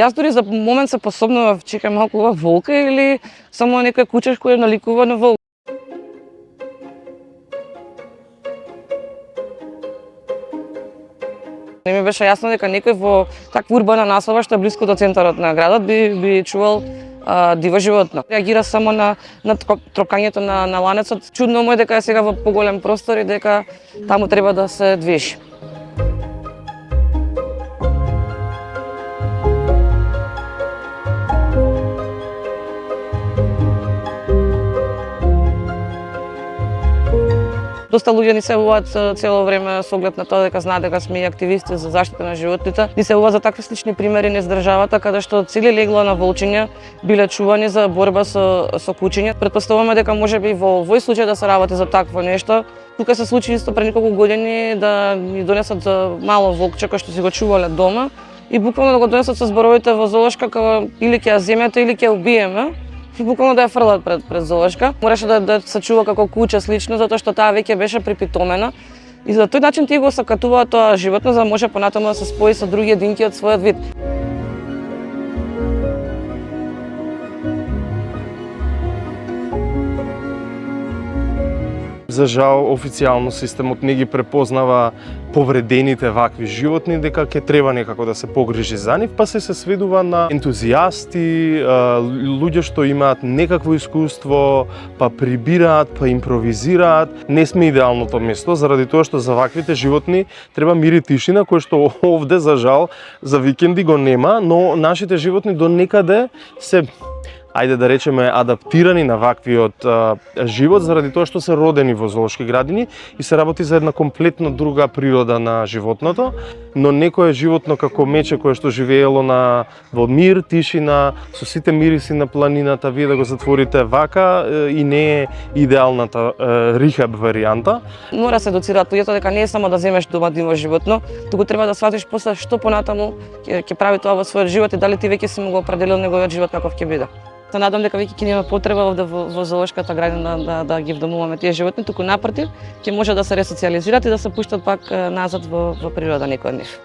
Јас дури за момент се посомнував, чекај малку ова волка или само некој кучеш кој наликува на волк. Не ми беше јасно дека некој во таква урбана населба што е блиску до центарот на градот би чувал диво животно. Реагира само на трокањето на ланецот. Чудно му е дека е сега во поголем простор и дека таму треба да се движи. Доста луѓе ни се јавуваат цело време со оглед на тоа дека знаат дека сме и активисти за заштита на животните. Ни се јавуваат за такви слични примери низ државата каде што цели легла на волчиња биле чувани за борба со кучиња. Претпоставуваме дека можеби во овој случај да се работи за такво нешто. Тука се случи исто пред неколку години да ни донесат за мало волкче кој што си го чувале дома и буквално да го донесат со зборовите во зоолошка како или ќе ја земете или ќе ја убиеме. И буквално да ја фрлат пред зоолошка. Мораше да се чува како куче слично, затоа што таа веќе беше припитомена. И за тој начин тие го сакатуваат тоа животно, за да може понатаму да се спои со други единки од својот вид. За жал, официјално системот не ги препознава повредените вакви животни, дека ќе треба некако да се погрижи за нив, па се сведува на ентузијасти, луѓе што имаат некакво искуство, па прибираат, па импровизираат. Не сме идеалното место, заради тоа што за ваквите животни треба мир и тишина, кој што овде, за жал, за викенди го нема, но нашите животни до некаде се ајде да речеме адаптирани на ваквиот живот, заради тоа што се родени во зоолошки градини и се работи за една комплетно друга природа на животното, но некое животно како мече кое што живеело во мир, тишина, со сите мириси на планината, вие да го затворите вака и не е идеалната рихаб варијанта. Мора се едуцираат луѓето дека не е само да земеш доматино животно, туку треба да сватиш после што понатаму ќе прави тоа во својот живот и дали ти веќе си му го определил неговиот живот каков ќе биде. Се надам дека веќе ќе нема потреба овде во зоолошката градина да ги вдомуваме тие животни, туку напротив, ќе може да се ресоциализираат и да се пуштат пак назад во природа некој од нив.